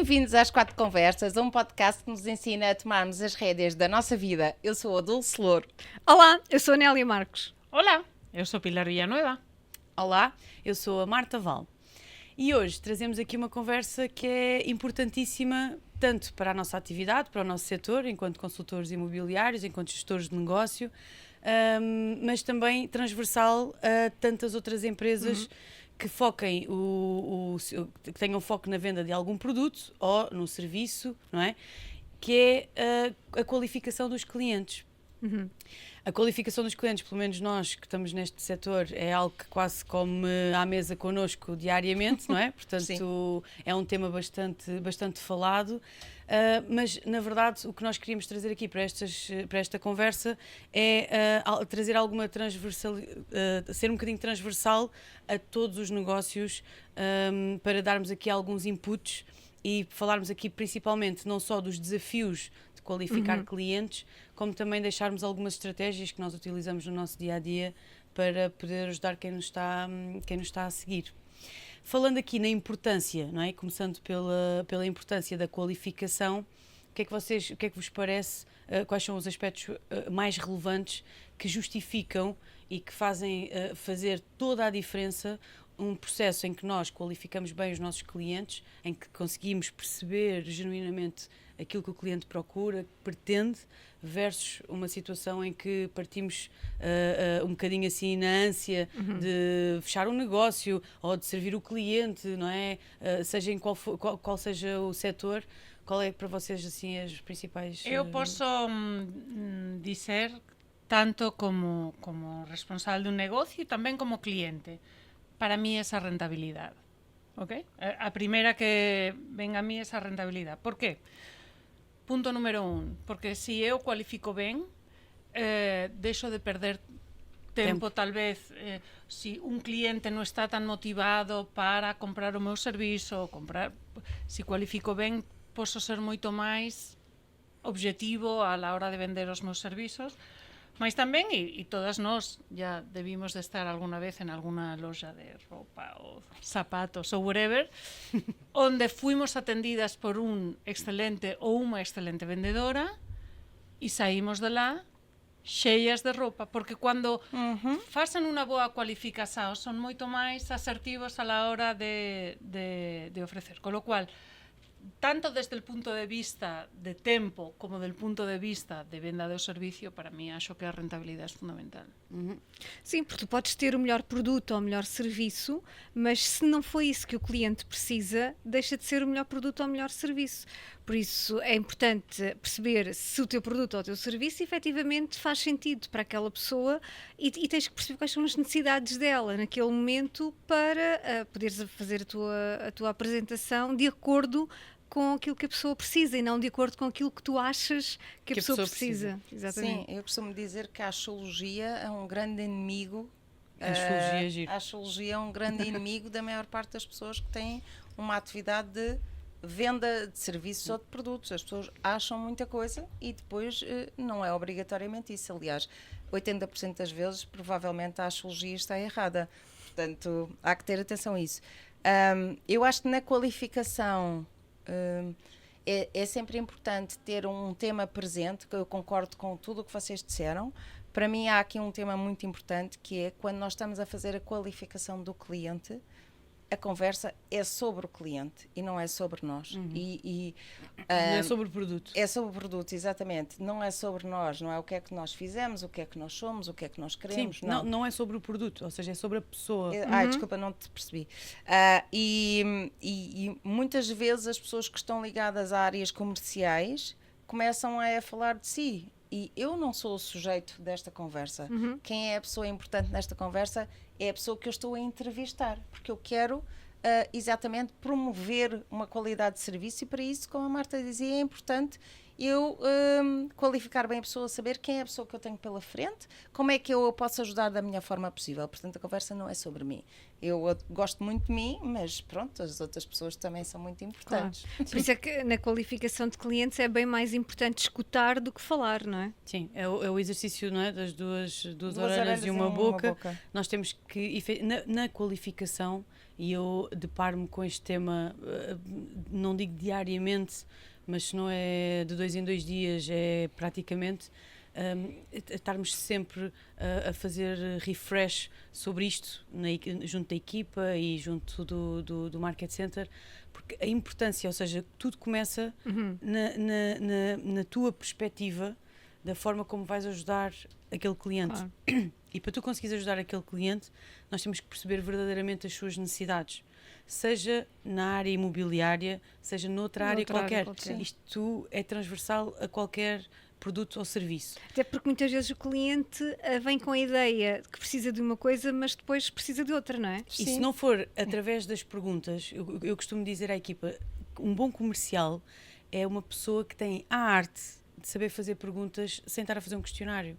Bem-vindos às 4 Conversas, um podcast que nos ensina a tomarmos as rédeas da nossa vida. Eu sou a Dulce Louro. Olá, eu sou a Nélia Marcos. Olá, eu sou Pilar Villanueva. Olá, eu sou a Marta Val. E hoje trazemos aqui uma conversa que é importantíssima tanto para a nossa atividade, para o nosso setor, enquanto consultores imobiliários, enquanto gestores de negócio, mas também transversal a tantas outras empresas que foquem que tenham foco na venda de algum produto ou no serviço, não é? Que é a qualificação dos clientes. A qualificação dos clientes, pelo menos nós que estamos neste setor, é algo que quase come à mesa connosco diariamente, não é? Portanto, é um tema bastante falado, mas na verdade o que nós queríamos trazer aqui para esta conversa é trazer alguma transversalidade, ser um bocadinho transversal a todos os negócios, para darmos aqui alguns inputs e falarmos aqui principalmente não só dos desafios de qualificar clientes, como também deixarmos algumas estratégias que nós utilizamos no nosso dia-a-dia para poder ajudar quem nos está a seguir. Falando aqui na importância, não é? Começando pela importância da qualificação, o que é que vos parece, quais são os aspectos mais relevantes que justificam e que fazem fazer toda a diferença um processo em que nós qualificamos bem os nossos clientes, em que conseguimos perceber genuinamente aquilo que o cliente procura, pretende, versus uma situação em que partimos um bocadinho assim na ânsia de fechar um negócio ou de servir o cliente, não é? Seja em qual seja o setor, qual é para vocês assim as principais... Eu posso dizer, tanto como responsável de un negocio e tamén como cliente, para mí esa rentabilidade. ¿Ok? A primeira que venga a mí esa rentabilidade. Por qué? Punto número 1, porque se eu cualifico ben, deixo de perder tempo. Tal vez, se un cliente non está tan motivado para comprar o meu servizo, se cualifico ben, posso ser moito máis objetivo a la hora de vender os meus servizos. Mas tamén, e todas nós ya debimos de estar alguna vez en alguna loja de roupa ou zapatos ou whatever, onde fuimos atendidas por un excelente ou unha excelente vendedora e saímos de lá cheias de roupa, porque cando facen unha boa cualificación son moito máis asertivos a la hora de ofrecer, con lo cual tanto desde el punto de vista de tempo como del punto de vista de venda do servicio, para mí acho que a rentabilidade é fundamental. Sim, porque tu podes ter o melhor produto ou o melhor serviço, mas se não foi isso que o cliente precisa, deixa de ser o melhor produto ou o melhor serviço. Por isso é importante perceber se o teu produto ou o teu serviço efetivamente faz sentido para aquela pessoa e tens que perceber quais são as necessidades dela naquele momento para poderes fazer a tua apresentação de acordo com aquilo que a pessoa precisa e não de acordo com aquilo que tu achas que a pessoa precisa. Exatamente. Sim, eu costumo dizer que a axiologia é um grande inimigo. A axiologia é um grande inimigo da maior parte das pessoas que têm uma atividade de venda de serviços ou de produtos. As pessoas acham muita coisa e depois não é obrigatoriamente isso. Aliás, 80% das vezes provavelmente a axiologia está errada. Portanto, há que ter atenção a isso. Eu acho que na qualificação é sempre importante ter um tema presente, que eu concordo com tudo o que vocês disseram. Para mim há aqui um tema muito importante, que é quando nós estamos a fazer a qualificação do cliente, a conversa é sobre o cliente e não é sobre nós. Não é sobre o produto. É sobre o produto, exatamente. Não é sobre nós, não é o que é que nós fizemos, o que é que nós somos, o que é que nós queremos. Sim, não é sobre o produto, ou seja, é sobre a pessoa. Desculpa, não te percebi. E muitas vezes as pessoas que estão ligadas a áreas comerciais começam a falar de si. E eu não sou o sujeito desta conversa. Quem é a pessoa importante nesta conversa é a pessoa que eu estou a entrevistar, porque eu quero exatamente promover uma qualidade de serviço e para isso, como a Marta dizia, é importante eu qualificar bem a pessoa, saber quem é a pessoa que eu tenho pela frente, como é que eu a posso ajudar da melhor forma possível. Portanto, a conversa não é sobre mim. Eu gosto muito de mim, mas pronto, as outras pessoas também são muito importantes. Claro. Por isso é que na qualificação de clientes é bem mais importante escutar do que falar, não é? Sim, é o exercício, não é? Das duas orelhas e uma boca. Nós temos que, na qualificação, e eu deparo-me com este tema, não digo diariamente, mas se não é de 2 em 2 dias, é praticamente estarmos sempre a fazer refresh sobre isto junto da equipa e junto do Market Center, porque a importância, ou seja, tudo começa na tua perspectiva da forma como vais ajudar aquele cliente. Claro. E para tu conseguires ajudar aquele cliente, nós temos que perceber verdadeiramente as suas necessidades, seja na área imobiliária, seja noutra área qualquer. Isto é transversal a qualquer produto ou serviço. Até porque muitas vezes o cliente vem com a ideia de que precisa de uma coisa, mas depois precisa de outra, não é? E se não for através das perguntas, eu costumo dizer à equipa, um bom comercial é uma pessoa que tem a arte de saber fazer perguntas sem estar a fazer um questionário.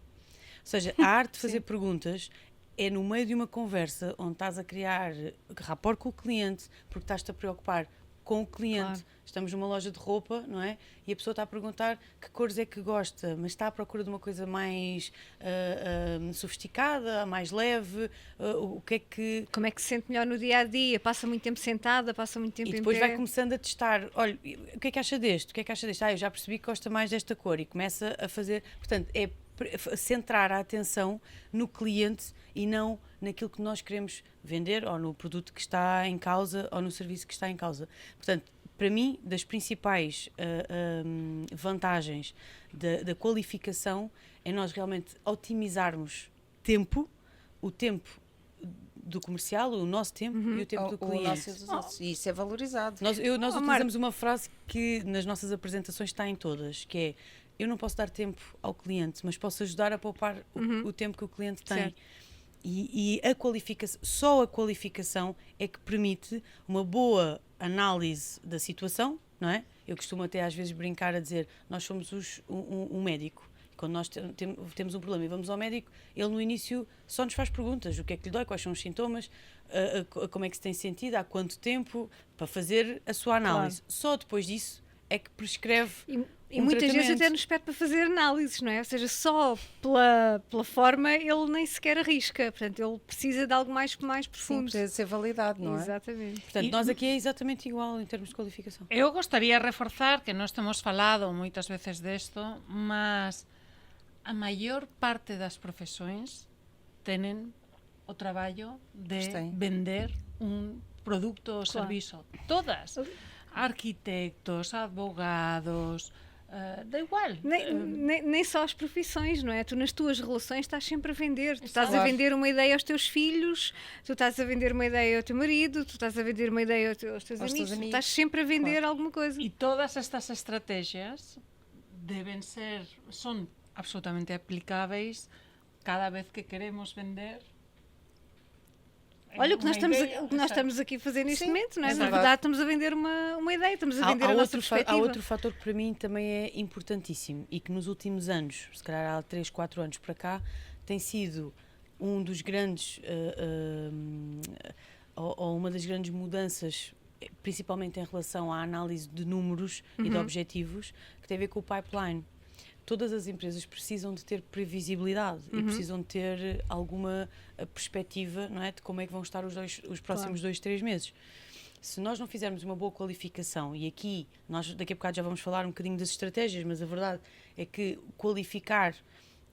Ou seja, a arte de fazer perguntas é no meio de uma conversa onde estás a criar rapport com o cliente, porque estás-te a preocupar com o cliente. Claro. Estamos numa loja de roupa, não é? E a pessoa está a perguntar que cores é que gosta, mas está à procura de uma coisa mais sofisticada, mais leve, o que é que... Como é que se sente melhor no dia-a-dia? Passa muito tempo sentada, passa muito tempo em pé? E depois vai começando a testar. Olha, o que é que acha deste? O que é que acha deste? Eu já percebi que gosta mais desta cor. E começa a fazer... Portanto, é centrar a atenção no cliente e não naquilo que nós queremos vender, ou no produto que está em causa, ou no serviço que está em causa. Portanto, para mim, das principais vantagens da qualificação é nós realmente otimizarmos o tempo do comercial, o nosso tempo e o tempo do cliente. E isso é valorizado. Nós utilizamos uma frase que nas nossas apresentações está em todas, que é: eu não posso dar tempo ao cliente, mas posso ajudar a poupar o tempo que o cliente tem. Certo. E só a qualificação é que permite uma boa análise da situação, não é? Eu costumo até às vezes brincar a dizer, nós somos um médico. Quando nós temos um problema e vamos ao médico, ele no início só nos faz perguntas: o que é que lhe dói, quais são os sintomas, como é que se tem sentido, há quanto tempo, para fazer a sua análise. Claro. Só depois disso é que prescreve e muitas vezes até nos pede para fazer análises, não é? Ou seja, só pela forma ele nem sequer arrisca. Portanto, ele precisa de algo mais profundo. Sim, precisa ser validado, não é? Exatamente. Portanto, nós aqui é exatamente igual em termos de qualificação. Eu gostaria de reforzar que nós temos falado muitas vezes disto, mas a maior parte das profesións tenen o traballo de vender un produto ou servizo. Todas. Arquitectos, advogados, da igual. Nem só as profissões, não é? Tu nas tuas relações estás sempre a vender. Tu estás a vender uma ideia aos teus filhos, tu estás a vender uma ideia ao teu marido, tu estás a vender uma ideia aos teus amigos. Tu estás sempre a vender alguma coisa. E todas estas estratégias são absolutamente aplicáveis cada vez que queremos vender. Olha, o que nós estamos aqui a fazer neste momento, não é? Na verdade, estamos a vender uma ideia, estamos a vender a nossa perspectiva. Há outro fator que para mim também é importantíssimo e que nos últimos anos, se calhar há 3, 4 anos para cá, tem sido um dos grandes, ou uma das grandes mudanças, principalmente em relação à análise de números e de objetivos, que tem a ver com o pipeline. Todas as empresas precisam de ter previsibilidade e precisam de ter alguma perspectiva, não é, de como é que vão estar os próximos 2, 3 meses. Se nós não fizermos uma boa qualificação, e aqui nós daqui a bocado já vamos falar um bocadinho das estratégias, mas a verdade é que qualificar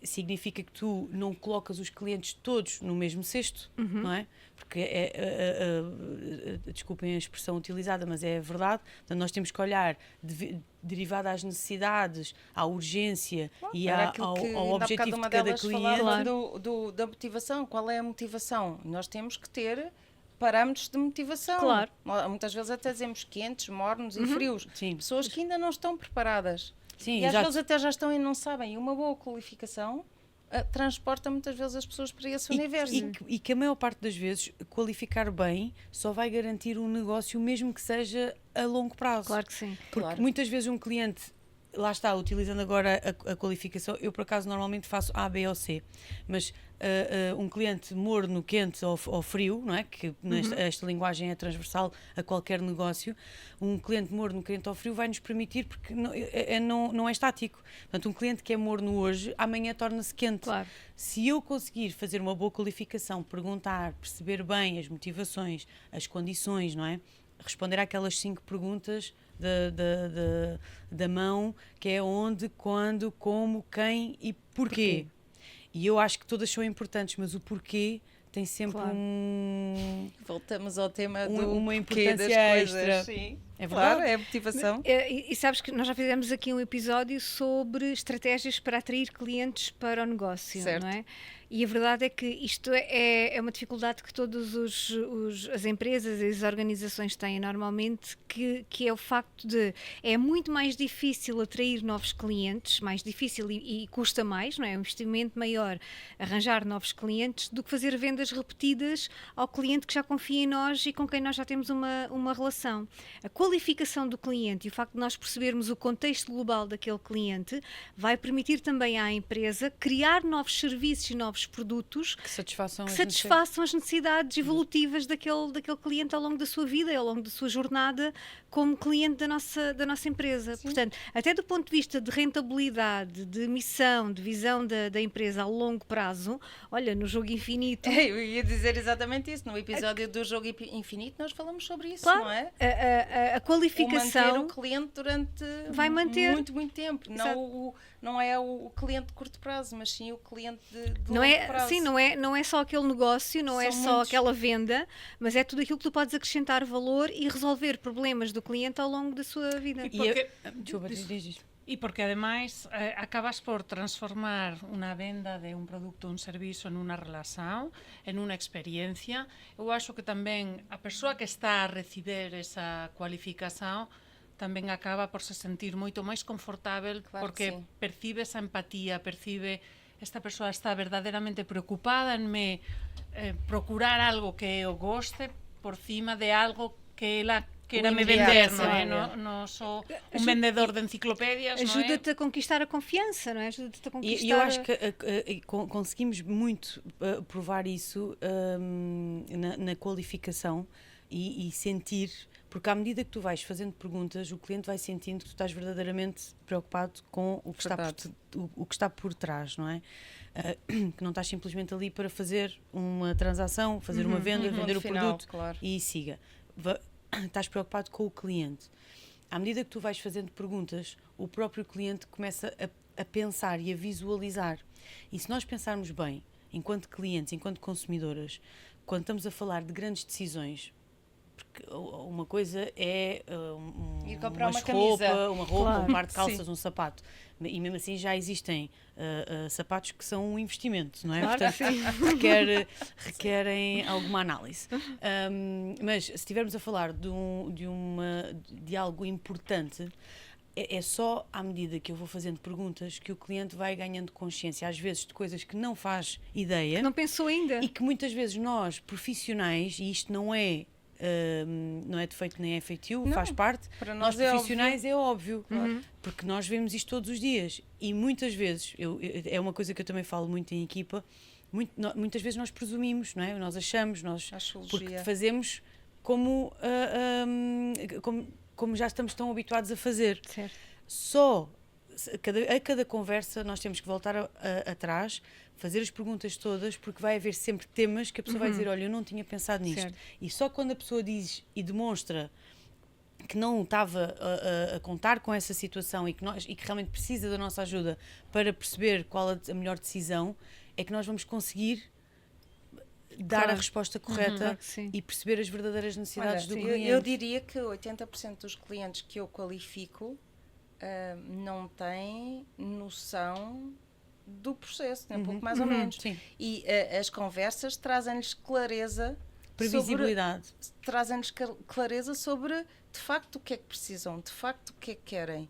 significa que tu não colocas os clientes todos no mesmo cesto, não é? Porque desculpem a expressão utilizada, mas é a verdade. Então, nós temos que olhar derivado às necessidades, à urgência e ao objetivo de cada cliente. Da motivação. Qual é a motivação? Nós temos que ter parâmetros de motivação. Claro. Muitas vezes até dizemos quentes, mornos e frios. Sim. Pessoas que ainda não estão preparadas. Sim, e às vezes até já estão e não sabem. E uma boa qualificação transporta muitas vezes as pessoas para esse universo. E que a maior parte das vezes qualificar bem só vai garantir um negócio, mesmo que seja a longo prazo. Claro que sim. Porque muitas vezes um cliente lá está, utilizando agora a qualificação, eu por acaso normalmente faço A, B ou C, mas um cliente morno, quente ou frio, não é? Que esta linguagem é transversal a qualquer negócio, um cliente morno, quente ou frio vai nos permitir, porque não é estático. Portanto, um cliente que é morno hoje, amanhã torna-se quente. Claro. Se eu conseguir fazer uma boa qualificação, perguntar, perceber bem as motivações, as condições, não é? Responder àquelas 5 perguntas da mão, que é onde, quando, como, quem e porquê. E eu acho que todas são importantes, mas o porquê tem sempre Voltamos ao tema uma importância importância das extra. coisas. Sim. É verdade? Claro, é a motivação. E sabes que nós já fizemos aqui um episódio sobre estratégias para atrair clientes para o negócio, certo. não é? E a verdade é que isto é uma dificuldade que todas as empresas e as organizações têm normalmente, que é o facto de é muito mais difícil atrair novos clientes, mais difícil e custa mais, não é? É um investimento maior arranjar novos clientes do que fazer vendas repetidas ao cliente que já confia em nós e com quem nós já temos uma relação. A qualificação do cliente e o facto de nós percebermos o contexto global daquele cliente vai permitir também à empresa criar novos serviços e novos produtos Que satisfaçam as necessidades evolutivas daquele cliente ao longo da sua vida e ao longo da sua jornada como cliente da nossa empresa. Sim. Portanto, até do ponto de vista de rentabilidade, de missão, de visão da empresa a longo prazo, olha, no Jogo Infinito... Eu ia dizer exatamente isso. No episódio do Jogo Infinito nós falamos sobre isso, claro, não é? A qualificação... Manter o cliente durante muito tempo. Não é o cliente de curto prazo, mas sim o cliente de longo prazo. Sim, não é só aquele negócio, não é só aquela venda, mas é tudo aquilo que tu podes acrescentar valor e resolver problemas do cliente ao longo da sua vida. E porque ademais acabas por transformar uma venda de um produto ou um serviço em uma relação, em uma experiência. Eu acho que também a pessoa que está a receber essa qualificação também acaba por se sentir muito mais confortável, claro, porque percibe essa empatia, percibe esta pessoa está verdadeiramente preocupada em me procurar algo que eu goste por cima de algo que ela queira me vender, não é? Não sou um vendedor de enciclopédias, ajuda-te a conquistar a confiança, não é? Ajuda-te a conquistar... E eu acho que conseguimos muito provar isso na qualificação e sentir, porque à medida que tu vais fazendo perguntas, o cliente vai sentindo que tu estás verdadeiramente preocupado com o que está por trás, não é? Que não estás simplesmente ali para fazer uma transação, fazer uma venda, vender o produto, claro, e siga. Estás preocupado com o cliente. À medida que tu vais fazendo perguntas, o próprio cliente começa a pensar e a visualizar. E se nós pensarmos bem, enquanto clientes, enquanto consumidoras, quando estamos a falar de grandes decisões, porque uma coisa é ir comprar uma camisa, uma roupa, claro, um par de calças, um sapato. E mesmo assim já existem sapatos que são um investimento, não é? Claro, portanto, requerem alguma análise. Mas se estivermos a falar de algo importante, é só à medida que eu vou fazendo perguntas que o cliente vai ganhando consciência, às vezes, de coisas que não faz ideia. Que não pensou ainda. E que muitas vezes nós, profissionais, e isto não é defeito nem é feitio, faz parte. Para nós profissionais é óbvio, claro, porque nós vemos isto todos os dias e muitas vezes, é uma coisa que eu também falo muito em equipa, muitas vezes nós presumimos, não é? Nós achamos, porque fazemos como já estamos tão habituados a fazer. Certo. Só a cada conversa nós temos que voltar atrás, fazer as perguntas todas, porque vai haver sempre temas que a pessoa vai dizer, olha, eu não tinha pensado nisto. Certo. E só quando a pessoa diz e demonstra que não estava a contar com essa situação e que realmente precisa da nossa ajuda para perceber qual a melhor decisão, é que nós vamos conseguir dar a resposta correta e perceber as verdadeiras necessidades do cliente. Eu diria que 80% dos clientes que eu qualifico não têm noção do processo, um pouco mais ou menos. Sim. E as conversas trazem-lhes clareza, previsibilidade. Trazem-lhes clareza sobre, de facto, o que é que precisam, de facto, o que é que querem.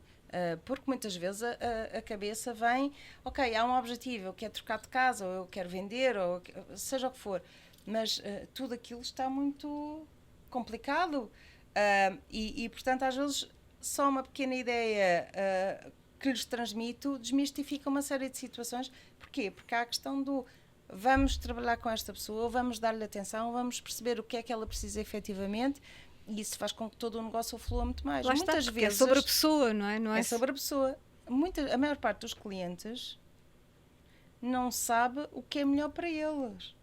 Porque muitas vezes a cabeça vem, ok, há um objetivo, eu quero trocar de casa, ou eu quero vender, ou seja o que for, mas tudo aquilo está muito complicado e portanto, às vezes, só uma pequena ideia que lhes transmito desmistifica uma série de situações. Porquê? Porque há a questão do vamos trabalhar com esta pessoa, vamos dar-lhe atenção, vamos perceber o que é que ela precisa efetivamente, e isso faz com que todo o negócio flua muito mais. Lá Muitas está, vezes é sobre a pessoa, não é? Não é sobre a pessoa. A maior parte dos clientes não sabe o que é melhor para eles.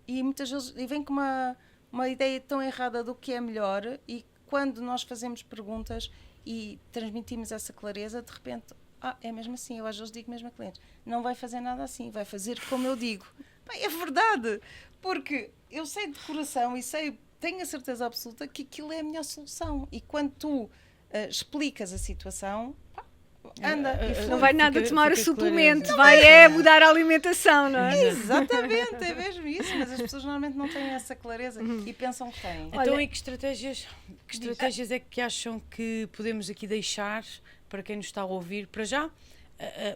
E muitas vezes vem com uma ideia tão errada do que é melhor, e quando nós fazemos perguntas e transmitimos essa clareza, de repente, é mesmo assim. Eu às vezes digo mesmo a clientes, não vai fazer nada assim, vai fazer como eu digo. Bem, é verdade, porque eu sei de coração e tenho a certeza absoluta que aquilo é a melhor solução. E quando tu explicas a situação, anda. Não vai nada tomar o suplemento, vai mudar a alimentação, não é? Exatamente, é mesmo isso, mas as pessoas normalmente não têm essa clareza e pensam que têm. Então, e que estratégias é que acham que podemos aqui deixar para quem nos está a ouvir para já?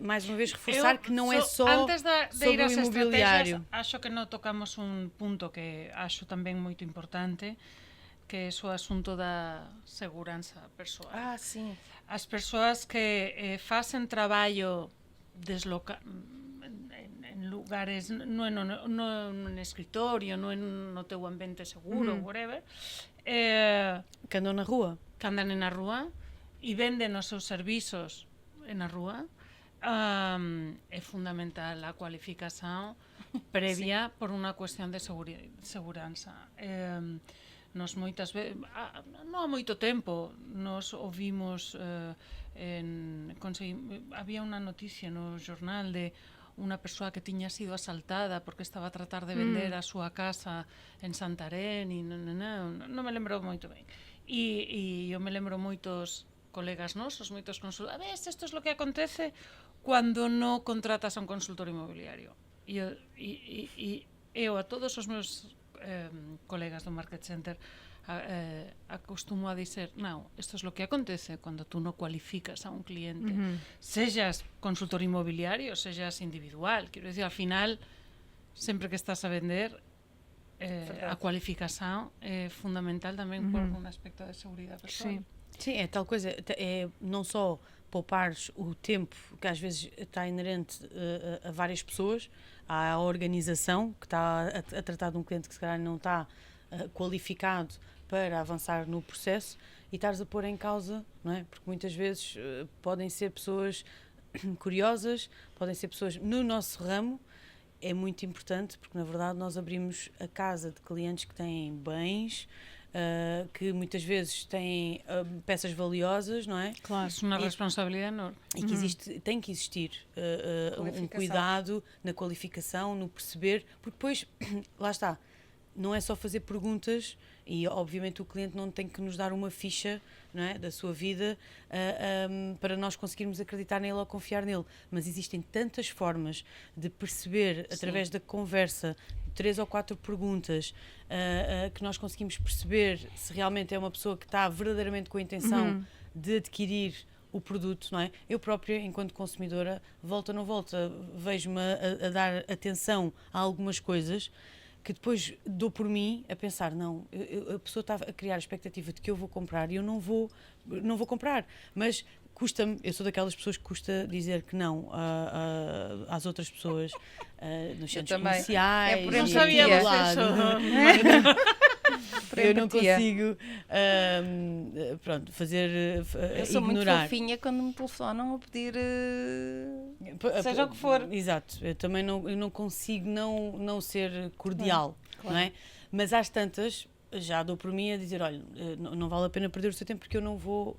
Mais uma vez reforçar que não é só antes de sobre ir o às imobiliário. estratégias, acho que não tocamos um ponto que acho também muito importante, que é o assunto da segurança pessoal. Sim. As persoas que fazem trabalho em lugares, não no escritório, não no teu ambiente seguro, whatever, Que andam na rua. que andam na rua e vendem os seus serviços na rua, é fundamental a qualificação prévia por uma questão de segurança. Nós moitas veces, non há moito tempo, nos ouvimos, había unha noticia no jornal de unha persoa que tiña sido asaltada porque estaba a tratar de vender a súa casa en Santarém e non me lembro moito ben. E eu me lembro moitos colegas nosos, moitos consultores, isto é o que acontece cando non contratas a un consultor inmobiliario. E eu a todos os meus colegas do Market Center acostumo a dizer, non, isto é o que acontece cando tú non cualificas a un cliente, sexas consultor inmobiliario, sexas individual, quero dicir, al final sempre que estás a vender a cualificación é fundamental tamén por un aspecto de seguridade persoal. Sim, é tal coisa, é não só poupares o tempo que às vezes está inerente a várias pessoas, à organização que está a tratar de um cliente que se calhar não está qualificado para avançar no processo, e estares a pôr em causa, não é? Porque muitas vezes podem ser pessoas curiosas, podem ser pessoas no nosso ramo. É muito importante porque na verdade nós abrimos a casa de clientes que têm bens, que muitas vezes têm peças valiosas, não é? Claro, é uma responsabilidade enorme. E que tem que existir um cuidado na qualificação, no perceber, porque depois, lá está, não é só fazer perguntas e obviamente o cliente não tem que nos dar uma ficha, não é, da sua vida para nós conseguirmos acreditar nele ou confiar nele, mas existem tantas formas de perceber através da conversa, 3 ou 4 perguntas, que nós conseguimos perceber se realmente é uma pessoa que está verdadeiramente com a intenção de adquirir o produto, não é? Eu própria, enquanto consumidora, volta ou não volta, vejo-me a dar atenção a algumas coisas que depois dou por mim a pensar, não, a pessoa está a criar a expectativa de que eu vou comprar e eu não vou comprar, mas custa-me, eu sou daquelas pessoas que custa dizer que não às outras pessoas nos centros comerciais. É por não sabíamos isso. Eu não consigo fazer eu sou ignorar. muito fofinha quando me telefonam a pedir seja o que for. Exato, eu também não consigo não ser cordial, não é? Mas às tantas já dou por mim a dizer, olha, não vale a pena perder o seu tempo porque eu não vou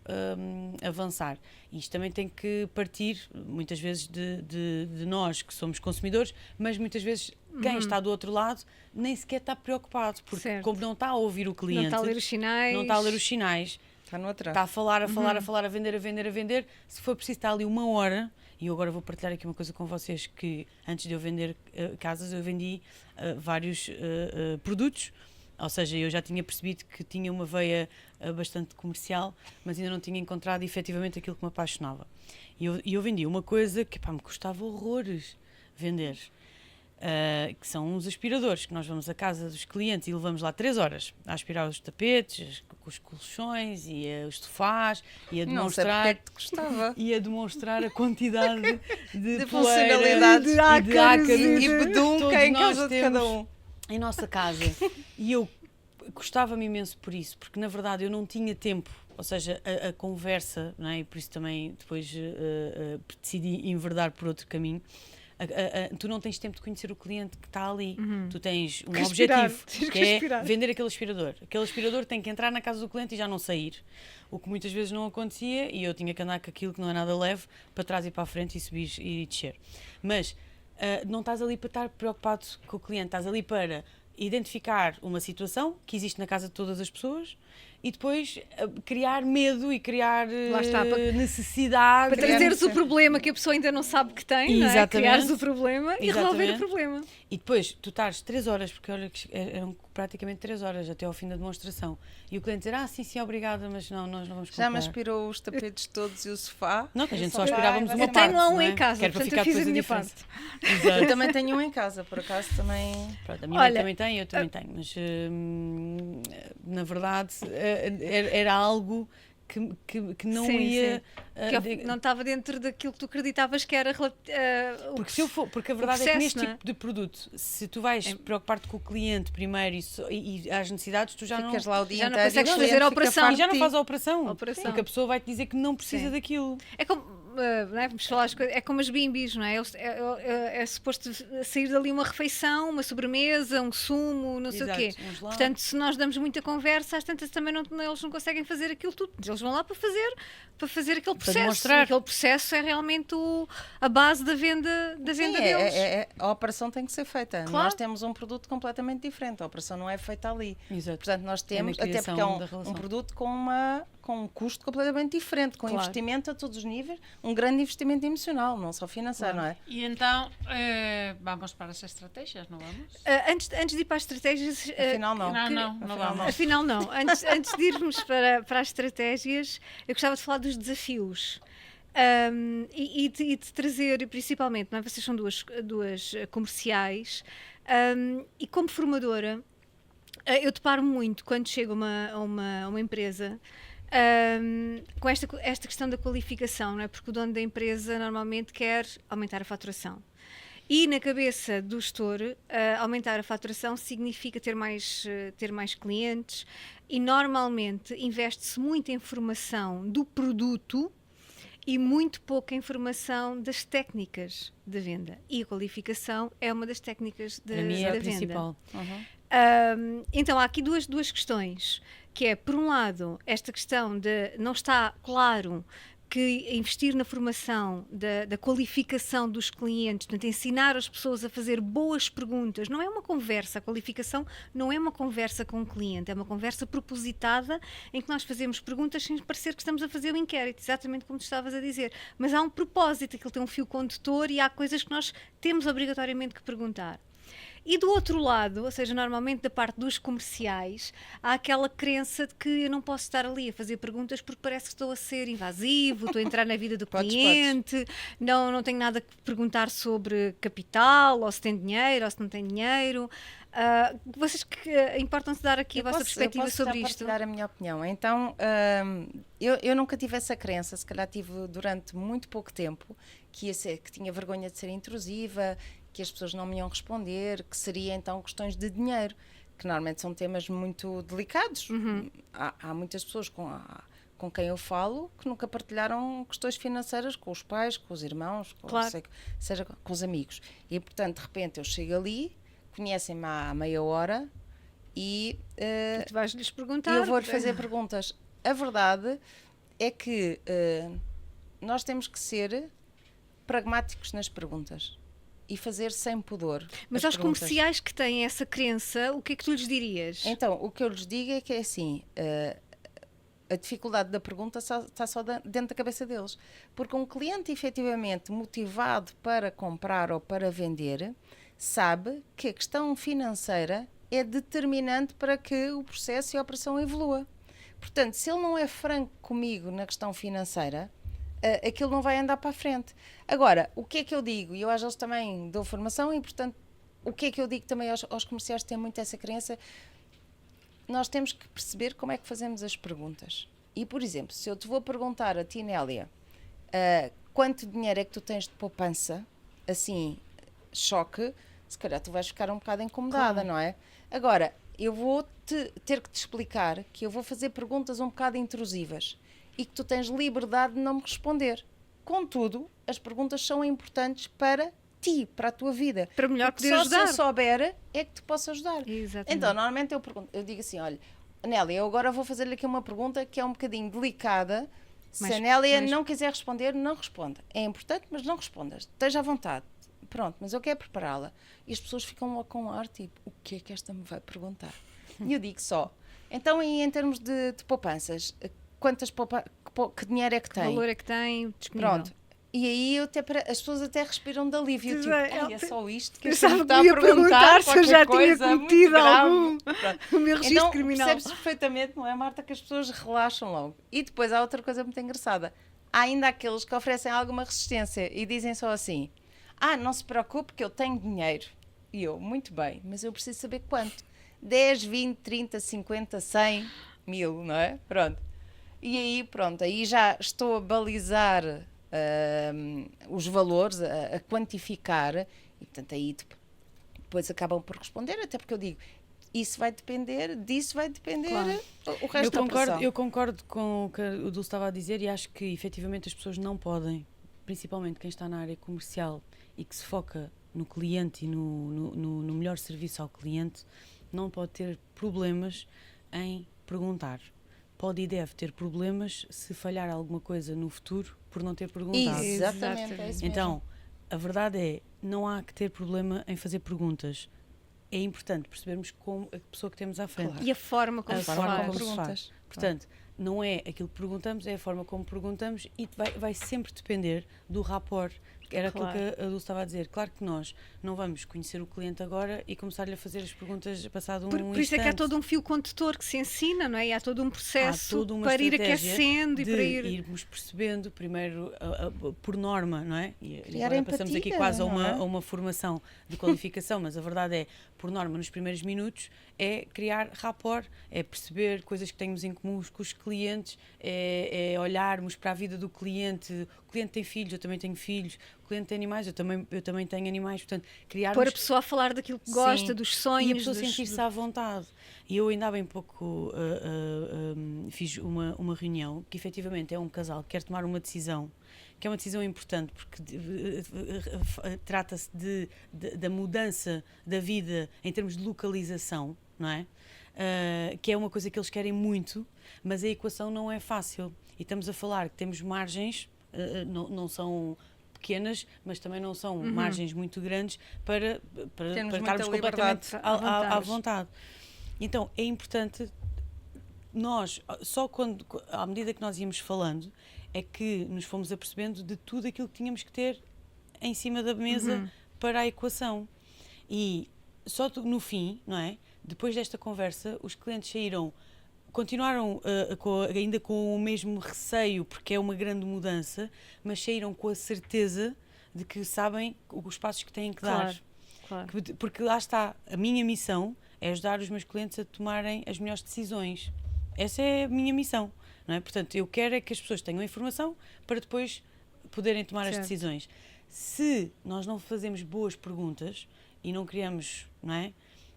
avançar. E isto também tem que partir, muitas vezes, de nós que somos consumidores, mas muitas vezes quem está do outro lado nem sequer está preocupado, porque como não está a ouvir o cliente, não está a ler os sinais, está no atrás. Está a falar, a vender, se for preciso estar ali 1 hora. E eu agora vou partilhar aqui uma coisa com vocês, que antes de eu vender casas, eu vendi vários produtos. Ou seja, eu já tinha percebido que tinha uma veia bastante comercial, mas ainda não tinha encontrado efetivamente aquilo que me apaixonava. E eu vendi uma coisa que me custava horrores vender. que são os aspiradores, que nós vamos à casa dos clientes e levamos lá 3 horas a aspirar os tapetes, os colchões e os sofás e a demonstrar, não sei porque é que te gostava. e a demonstrar a quantidade de funcionalidades, de ácaros e bedunca em casa de cada um. Em nossa casa. E eu gostava-me imenso por isso, porque na verdade eu não tinha tempo, ou seja, a conversa, não é? E por isso também depois decidi enverdar por outro caminho. Tu não tens tempo de conhecer o cliente que está ali. Tu tens um objetivo, que é vender aquele aspirador. Aquele aspirador tem que entrar na casa do cliente e já não sair. O que muitas vezes não acontecia, e eu tinha que andar com aquilo que não é nada leve, para trás e para a frente e subir e descer. Mas não estás ali para estar preocupado com o cliente, estás ali para identificar uma situação que existe na casa de todas as pessoas e depois criar medo e criar necessidade. Para trazeres o problema que a pessoa ainda não sabe que tem, não é? Criares o problema e resolver o problema. E depois tu estás 3 horas, porque olha que eram praticamente 3 horas até ao fim da demonstração, e o cliente dizer, sim, obrigada, mas não, nós não vamos comprar. Já me aspirou os tapetes todos e o sofá? Não, que a gente só aspirávamos uma parte. Eu tenho lá um em casa, portanto eu fiz a minha parte. Eu também tenho um em casa, por acaso também... Pronto, a minha mãe também tem, eu também tenho, mas na verdade era algo que não ia... que não estava dentro daquilo que tu acreditavas que era porque a verdade é que neste tipo de produto, se tu vais preocupar-te com o cliente primeiro e às necessidades, tu já ficas não... lá o dia já não inteiro, consegues fazer a operação. E já não faz a operação. Porque a pessoa vai te dizer que não precisa daquilo. É como... não é? Vamos falar as coisas, é como as bimbis, não é? É suposto sair dali uma refeição, uma sobremesa, um sumo, não sei o quê. Portanto, se nós damos muita conversa, às tantas também eles não conseguem fazer aquilo tudo. Eles vão lá para fazer aquele processo. E aquele processo é realmente a base da venda deles. A operação tem que ser feita. Claro. Nós temos um produto completamente diferente. A operação não é feita ali. Exato. Portanto, nós temos, até porque é um produto com um custo completamente diferente, com investimento a todos os níveis, um grande investimento emocional, não só financeiro, não é? E então, vamos para as estratégias, não vamos? Antes de ir para as estratégias... Afinal não. Não vamos. Afinal não. Antes de irmos para as estratégias, eu gostava de falar dos desafios. E de trazer, principalmente, não é? Vocês são duas comerciais, e como formadora, eu deparo muito quando chego a uma empresa com esta questão da qualificação, não é? Porque o dono da empresa normalmente quer aumentar a faturação. E na cabeça do gestor, aumentar a faturação significa ter mais clientes, e normalmente investe-se muita informação do produto e muito pouca informação das técnicas de venda. E a qualificação é uma das técnicas da venda. Para mim é a principal. Então há aqui duas questões, que é, por um lado, esta questão de não está claro que investir na formação da qualificação dos clientes, portanto, ensinar as pessoas a fazer boas perguntas, não é uma conversa, a qualificação não é uma conversa com o cliente, é uma conversa propositada em que nós fazemos perguntas sem parecer que estamos a fazer um inquérito, exatamente como tu estavas a dizer, mas há um propósito, aquilo tem um fio condutor e há coisas que nós temos obrigatoriamente que perguntar. E do outro lado, ou seja, normalmente da parte dos comerciais, há aquela crença de que eu não posso estar ali a fazer perguntas porque parece que estou a ser invasivo, estou a entrar na vida do cliente, não tenho nada que perguntar sobre capital, ou se tem dinheiro, ou se não tem dinheiro. Vocês que importam-se dar aqui a vossa perspectiva sobre isto? Eu posso dar a minha opinião. Então, eu nunca tive essa crença, se calhar tive durante muito pouco tempo, que tinha vergonha de ser intrusiva, que as pessoas não me iam responder, que seria então questões de dinheiro, que normalmente são temas muito delicados. Há muitas pessoas com quem eu falo que nunca partilharam questões financeiras com os pais, com os irmãos, seja com os amigos. E, portanto, de repente eu chego ali, conhecem-me há meia hora e tu vais-lhes perguntar. Eu vou-lhes fazer perguntas. A verdade é que nós temos que ser pragmáticos nas perguntas e fazer sem pudor. Mas aos comerciais que têm essa crença, o que é que tu lhes dirias? Então, o que eu lhes digo é que é assim, a dificuldade da pergunta está só dentro da cabeça deles. Porque um cliente efetivamente motivado para comprar ou para vender, sabe que a questão financeira é determinante para que o processo e a operação evolua. Portanto, se ele não é franco comigo na questão financeira, aquilo não vai andar para a frente. Agora, o que é que eu digo? Eu às vezes também dou formação e, portanto, o que é que eu digo também aos comerciais que têm muito essa crença? Nós temos que perceber como é que fazemos as perguntas. E, por exemplo, se eu te vou perguntar a ti, Nélia, quanto dinheiro é que tu tens de poupança, assim, choque, se calhar tu vais ficar um bocado incomodada, não é? Agora, eu vou ter que te explicar que eu vou fazer perguntas um bocado intrusivas e que tu tens liberdade de não me responder. Contudo, as perguntas são importantes para ti, para a tua vida. Para melhor porque poder ajudar. Só se eu souber é que te posso ajudar. Exatamente. Então, normalmente eu digo assim, olha, Nélia, eu agora vou fazer-lhe aqui uma pergunta que é um bocadinho delicada. Se a Nélia não quiser responder, não responda. É importante, mas não respondas. Esteja à vontade. Pronto, mas eu quero prepará-la. E as pessoas ficam logo com um ar tipo, o que é que esta me vai perguntar? E eu digo só, então em termos de poupanças, que dinheiro é que tem? Que valor é que tem disponível? Pronto. E aí as pessoas até respiram de alívio. Tipo, é só isto que eu está a perguntar se eu já tinha coisa, cometido algum o meu registro então, criminal. Percebes perfeitamente, não é, Marta, que as pessoas relaxam logo. E depois há outra coisa muito engraçada. Há ainda aqueles que oferecem alguma resistência e dizem só assim, não se preocupe que eu tenho dinheiro. E eu, muito bem, mas eu preciso saber quanto. 10, 20, 30, 50, 100, 1000, não é? Pronto. E aí, pronto, aí já estou a balizar os valores, a quantificar, e portanto aí depois acabam por responder, até porque eu digo, disso vai depender claro. O resto da operação. Eu concordo com o que o Dulce estava a dizer e acho que efetivamente as pessoas não podem, principalmente quem está na área comercial e que se foca no cliente e no melhor serviço ao cliente, não pode ter problemas em perguntar. Pode e deve ter problemas se falhar alguma coisa no futuro por não ter perguntado. Exatamente. É isso então, mesmo. a verdade é, não há que ter problema em fazer perguntas. É importante percebermos como a pessoa que temos à frente. Claro. E a forma como se faz. Portanto, não é aquilo que perguntamos, é a forma como perguntamos e vai sempre depender do rapport. Era aquilo que a Dulce estava a dizer. Claro que nós não vamos conhecer o cliente agora e começar-lhe a fazer as perguntas passado um instante. Por isso é que há todo um fio condutor que se ensina, não é? E há todo um processo para ir aquecendo e para irmos percebendo, primeiro, por norma, não é? E agora passamos aqui quase a uma formação de qualificação, mas a verdade é, por norma, nos primeiros minutos, é criar rapport, é perceber coisas que temos em comum com os clientes, é olharmos para a vida do cliente. O cliente tem filhos, eu também tenho filhos. O cliente tem animais, eu também tenho animais. Portanto, pôr a pessoa a falar daquilo que gosta, dos sonhos. E a pessoa sentir-se à vontade. E eu ainda há bem pouco fiz uma reunião que efetivamente é um casal que quer tomar uma decisão, que é uma decisão importante porque trata-se da mudança da vida em termos de localização, não é? Que é uma coisa que eles querem muito, mas a equação não é fácil. E estamos a falar que temos margens, não são pequenas, mas também não são margens muito grandes para estarmos completamente à vontade. Então, é importante nós, só à medida que nós íamos falando, é que nos fomos apercebendo de tudo aquilo que tínhamos que ter em cima da mesa para a equação. E só no fim, não é? Depois desta conversa, os clientes continuaram ainda com o mesmo receio, porque é uma grande mudança, mas saíram com a certeza de que sabem os passos que têm que dar. Claro. Porque lá está, a minha missão é ajudar os meus clientes a tomarem as melhores decisões. Essa é a minha missão, não é? Portanto, eu quero é que as pessoas tenham a informação para depois poderem tomar as decisões. Se nós não fazemos boas perguntas e não criamos, não é?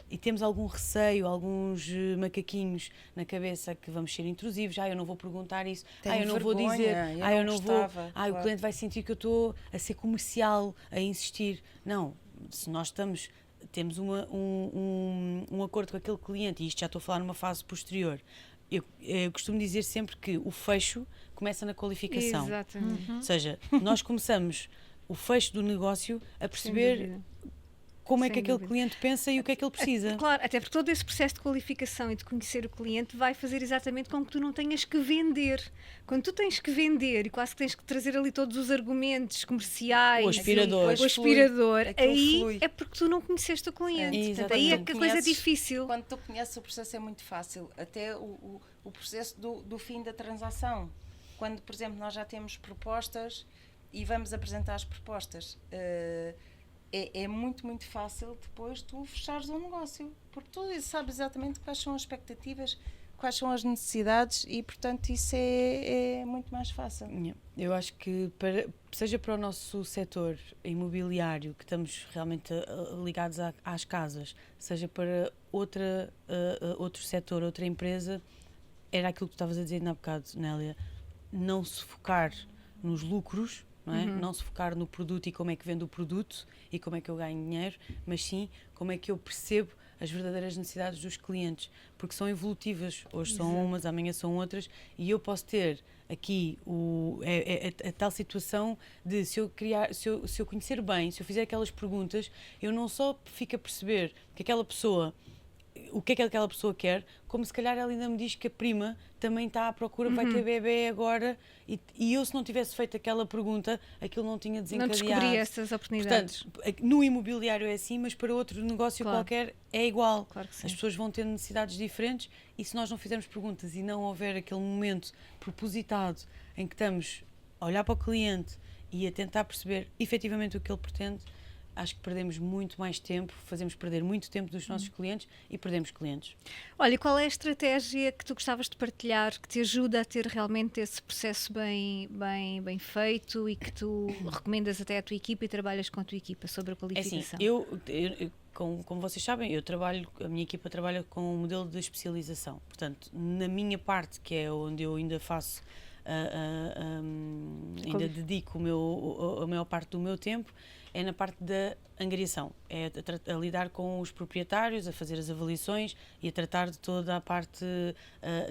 E temos algum receio, alguns macaquinhos na cabeça que vamos ser intrusivos, eu não vou perguntar isso, eu não vou dizer, eu não vou, o cliente vai sentir que eu estou a ser comercial, a insistir. Não, se nós temos um acordo com aquele cliente, e isto já estou a falar numa fase posterior, eu costumo dizer sempre que o fecho começa na qualificação. Exatamente. Ou seja, nós começamos o fecho do negócio a perceber como é que aquele cliente pensa e o que é que ele precisa. Claro, até porque todo esse processo de qualificação e de conhecer o cliente vai fazer exatamente com que tu não tenhas que vender. Quando tu tens que vender e quase que tens que trazer ali todos os argumentos comerciais, o aspirador, aí flui. É porque tu não conheceste o cliente. Portanto, aí é que a coisa é difícil. Quando tu conheces o processo é muito fácil. Até o processo do fim da transação. Quando, por exemplo, nós já temos propostas e vamos apresentar as propostas. é muito, muito fácil depois tu fechares um negócio, porque tu sabes exatamente quais são as expectativas, quais são as necessidades e, portanto, isso é muito mais fácil. Eu acho que, seja para o nosso setor imobiliário, que estamos realmente ligados às casas, seja para outro setor, outra empresa, era aquilo que tu estavas a dizer há bocado, Nélia, não se focar nos lucros, não é? Não se focar no produto e como é que vendo o produto e como é que eu ganho dinheiro, mas sim como é que eu percebo as verdadeiras necessidades dos clientes, porque são evolutivas, hoje são umas, amanhã são outras, e eu posso ter aqui a tal situação de se eu conhecer bem, se eu fizer aquelas perguntas, eu não só fico a perceber que aquela pessoa, o que é que aquela pessoa quer, como se calhar ela ainda me diz que a prima também está à procura, vai ter bebê agora, e eu, se não tivesse feito aquela pergunta, aquilo não tinha desencadeado. Não descobri essas oportunidades. Portanto, no imobiliário é assim, mas para outro negócio qualquer é igual. Claro que sim. As pessoas vão ter necessidades diferentes, e se nós não fizermos perguntas e não houver aquele momento propositado em que estamos a olhar para o cliente e a tentar perceber efetivamente o que ele pretende, acho que perdemos muito mais tempo, fazemos perder muito tempo dos nossos clientes e perdemos clientes. Olha, e qual é a estratégia que tu gostavas de partilhar que te ajuda a ter realmente esse processo bem feito e que tu recomendas até à tua equipa e trabalhas com a tua equipa sobre a qualificação? É assim, eu como vocês sabem, a minha equipa trabalha com um modelo de especialização. Portanto, na minha parte, que é onde eu ainda faço, ainda dedico a maior parte do meu tempo, é na parte da angariação, é a lidar com os proprietários, a fazer as avaliações e a tratar de toda a parte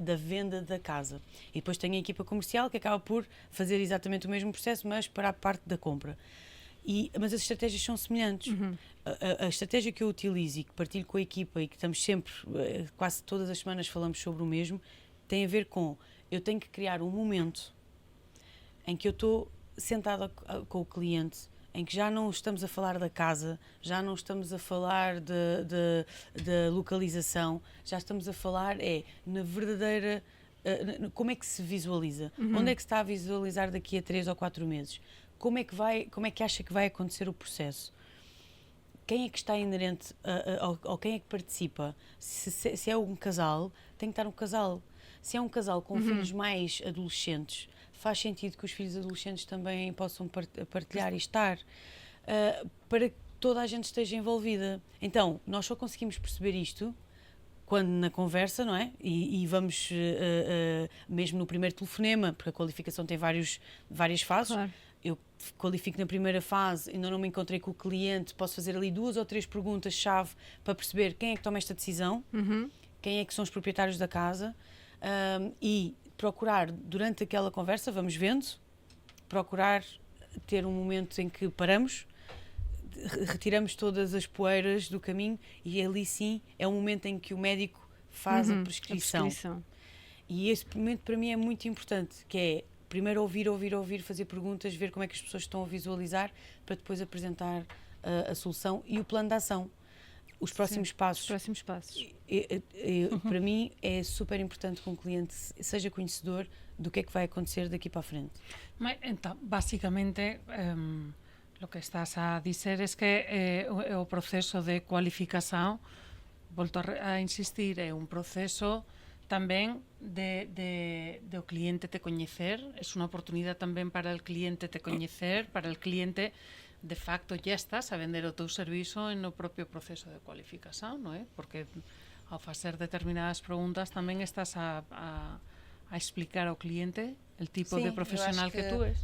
da venda da casa. E depois tenho a equipa comercial que acaba por fazer exatamente o mesmo processo, mas para a parte da compra. Mas as estratégias são semelhantes. A estratégia que eu utilizo e que partilho com a equipa e que estamos sempre, quase todas as semanas falamos sobre o mesmo, tem a ver com, eu tenho que criar um momento em que eu estou sentada com o cliente, em que já não estamos a falar da casa, já não estamos a falar da localização, já estamos a falar na verdadeira, como é que se visualiza, onde é que se está a visualizar daqui a 3 ou 4 meses, como é que acha que vai acontecer o processo, quem é que está inerente ou quem é que participa, se é um casal, tem que estar um casal, se é um casal com filhos mais adolescentes, faz sentido que os filhos adolescentes também possam partilhar e estar, para que toda a gente esteja envolvida. Então, nós só conseguimos perceber isto quando na conversa, não é? E vamos, mesmo no primeiro telefonema, porque a qualificação tem várias fases. Claro. Eu qualifico na primeira fase, ainda não me encontrei com o cliente, posso fazer ali 2 ou 3 perguntas-chave para perceber quem é que toma esta decisão, quem é que são os proprietários da casa, e procurar, durante aquela conversa, vamos vendo, procurar ter um momento em que paramos, retiramos todas as poeiras do caminho e ali sim é o momento em que o médico faz a prescrição. E esse momento para mim é muito importante, que é primeiro ouvir, fazer perguntas, ver como é que as pessoas estão a visualizar, para depois apresentar a solução e o plano de ação. Os próximos passos. Os próximos passos. Para mim é super importante que um cliente seja conhecedor do que é que vai acontecer daqui para a frente. Então, basicamente, o que estás a dizer é que o processo de qualificação, volto a insistir, é um processo también de o cliente te coñecer, es una oportunidad tamén para el cliente te coñecer, para el cliente de facto ya estás a vender o teu servizo en o propio proceso de cualificación, non é? Porque ao facer determinadas preguntas tamén estás a explicar ao cliente o tipo de profissional que tu és.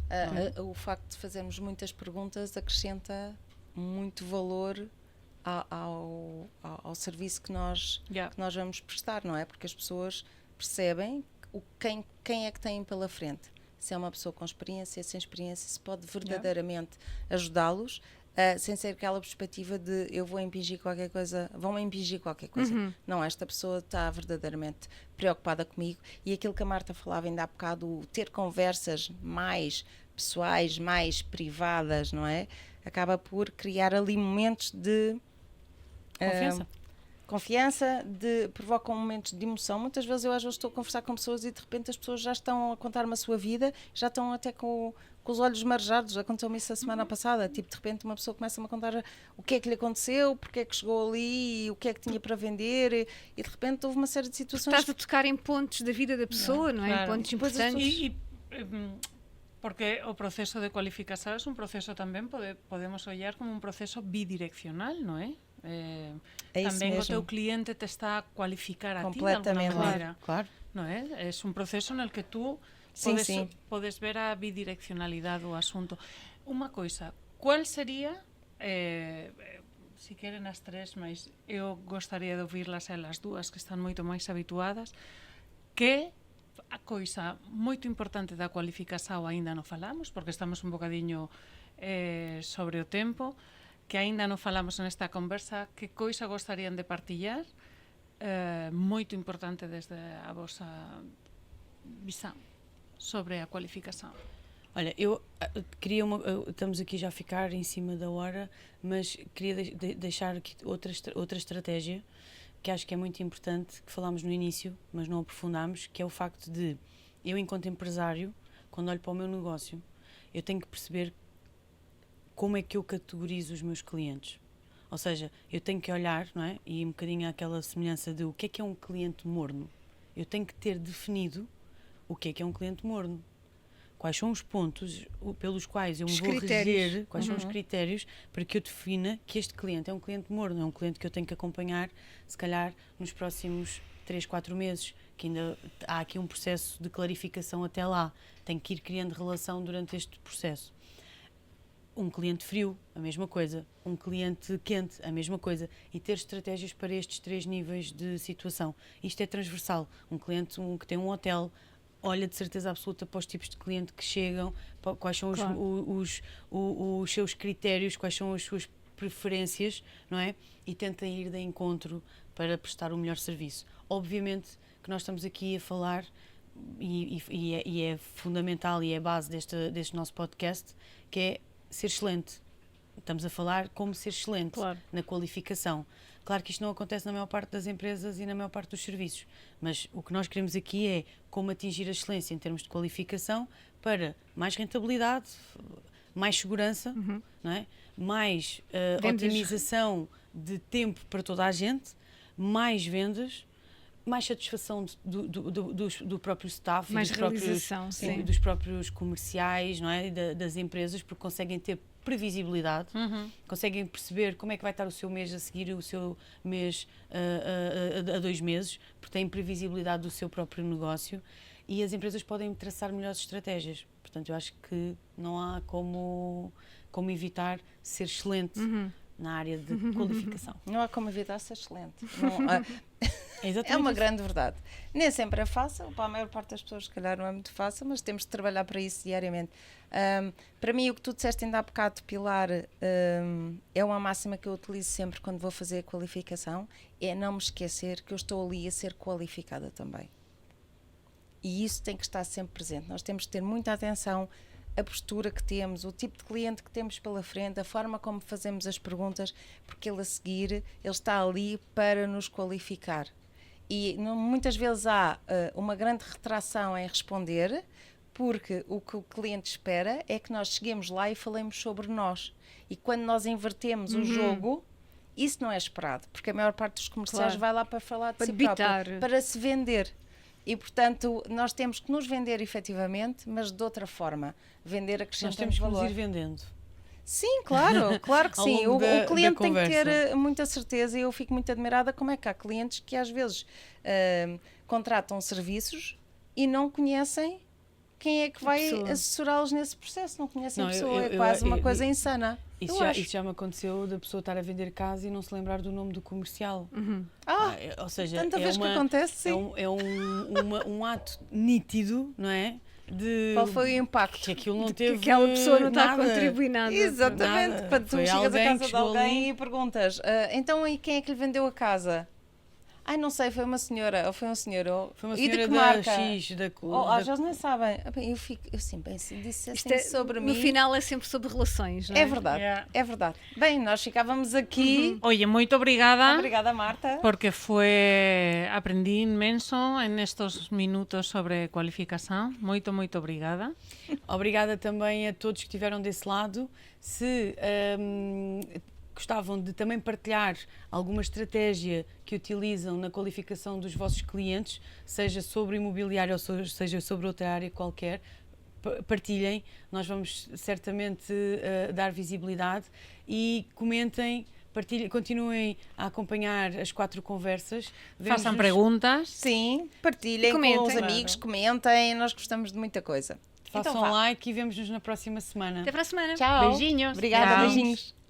O facto de fazermos muitas perguntas acrescenta muito valor ao serviço que nós vamos prestar, não é? Porque as pessoas percebem quem é que têm pela frente. Se é uma pessoa com experiência, sem experiência, se pode verdadeiramente ajudá-los, sem ser aquela perspectiva de eu vou impingir qualquer coisa, vão-me impingir qualquer coisa. Não, esta pessoa está verdadeiramente preocupada comigo, e aquilo que a Marta falava ainda há bocado, ter conversas mais pessoais, mais privadas, não é? Acaba por criar ali momentos de confiança, provocam momentos de emoção. Muitas vezes eu às vezes estou a conversar com pessoas e de repente as pessoas já estão a contar-me a sua vida, já estão até com os olhos marejados. Aconteceu-me isso a semana passada, tipo, de repente uma pessoa começa-me a contar o que é que lhe aconteceu, porque é que chegou ali, o que é que tinha para vender, e de repente houve uma série de situações. Estás a tocar em pontos da vida da pessoa, não é? Claro. Em pontos importantes. Porque o proceso de cualificación es un proceso tamén podemos ollar como un proceso bidireccional, non é? Tamén o teu cliente te está a cualificar a ti de alguna maneira. Claro. Non é? Es un proceso en el que tú podes ver a bidireccionalidade do asunto. Unha coisa, cual sería, si queren as tres, mas eu gostaría de ouvirlas elas dúas que están moito máis habituadas, que a coisa moito importante da cualificación aínda non falamos, porque estamos un bocadiño sobre o tempo, que aínda non falamos nesta conversa, que coisa gostarían de partillar, moito importante desde a vosa visão sobre a qualificação. Olha, eu queria estamos aqui já a ficar em cima da hora, mas queria deixar aqui outra estratégia que acho que é muito importante, que falámos no início, mas não aprofundámos, que é o facto de eu, enquanto empresário, quando olho para o meu negócio, eu tenho que perceber como é que eu categorizo os meus clientes. Ou seja, eu tenho que olhar, não é? E um bocadinho aquela semelhança de o que é um cliente morno. Eu tenho que ter definido o que é um cliente morno. Quais são os pontos pelos quais eu me vou reger, quais são os critérios para que eu defina que este cliente é um cliente morno, é um cliente que eu tenho que acompanhar, se calhar, nos próximos 3, 4 meses, que ainda há aqui um processo de clarificação até lá. Tenho que ir criando relação durante este processo. Um cliente frio, a mesma coisa. Um cliente quente, a mesma coisa. E ter estratégias para estes 3 níveis de situação. Isto é transversal. Um cliente que tem um hotel olha de certeza absoluta para os tipos de cliente que chegam, quais são os seus critérios, quais são as suas preferências, não é? E tenta ir de encontro para prestar o melhor serviço. Obviamente que nós estamos aqui a falar, e é fundamental e é a base deste nosso podcast, que é ser excelente. Estamos a falar como ser excelente na qualificação. Claro que isto não acontece na maior parte das empresas e na maior parte dos serviços, mas o que nós queremos aqui é como atingir a excelência em termos de qualificação para mais rentabilidade, mais segurança, não é? Mais otimização de tempo para toda a gente, mais vendas, mais satisfação do próprio staff, mais dos próprios comerciais, não é? Das empresas, porque conseguem ter previsibilidade, conseguem perceber como é que vai estar o seu mês a seguir, o seu mês a 2 meses, porque têm previsibilidade do seu próprio negócio, e as empresas podem traçar melhores estratégias. Portanto, eu acho que não há como evitar ser excelente na área de qualificação. Não há como evitar ser excelente. É uma grande verdade. Nem sempre é fácil, para a maior parte das pessoas, se calhar, não é muito fácil, mas temos de trabalhar para isso diariamente. Para mim, o que tu disseste ainda há bocado, Pilar, é uma máxima que eu utilizo sempre quando vou fazer a qualificação, é não me esquecer que eu estou ali a ser qualificada também. E isso tem que estar sempre presente. Nós temos de ter muita atenção a postura que temos, o tipo de cliente que temos pela frente, a forma como fazemos as perguntas, porque ele a seguir, ele está ali para nos qualificar. E muitas vezes há uma grande retração em responder, porque o que o cliente espera é que nós cheguemos lá e falemos sobre nós. E quando nós invertemos o jogo, isso não é esperado, porque a maior parte dos comerciais vai lá para falar de si próprio, para se vender. E, portanto, nós temos que nos vender efetivamente, mas de outra forma. Vender acrescentando valor. Nós temos que nos ir vendendo. Sim, claro que sim. O cliente tem que ter muita certeza, e eu fico muito admirada como é que há clientes que às vezes contratam serviços e não conhecem quem é que vai assessorá-los nesse processo, não conhecem a pessoa, é quase uma coisa insana. Isso já me aconteceu, da pessoa estar a vender casa e não se lembrar do nome do comercial. Ou seja, tanta vez que acontece, sim. É um ato nítido, não é? Qual foi o impacto? Que aquilo não teve que aquela pessoa não está a nada. contribuir nada. Exatamente, nada. quando tu Foi chegas à casa de alguém ali e perguntas, então e quem é que lhe vendeu a casa? Ai, não sei, foi uma senhora, ou foi um senhor, ou... Foi uma E de senhora que da marca? X, Eles nem sabem. Bem, eu assim, se dissessem sobre no mim... final é sempre sobre relações, não é? É verdade, Yeah. é verdade. Bem, nós ficávamos aqui. Oye, muito obrigada. Obrigada, Marta. Porque aprendí inmenso en estos minutos sobre cualificación. Muito obrigada. Obrigada também a todos que estiveram desse lado. Se gostavam de também partilhar alguma estratégia que utilizam na qualificação dos vossos clientes, seja sobre imobiliário ou seja sobre outra área qualquer, partilhem. Nós vamos certamente dar visibilidade e comentem. Continuem a acompanhar as 4 conversas. Façam perguntas. Sim, partilhem com os amigos, comentem. Nós gostamos de muita coisa. Façam Então, like e vemos-nos na próxima semana. Até para a semana. Tchau. Beijinhos. Obrigada, Tchau. beijinhos.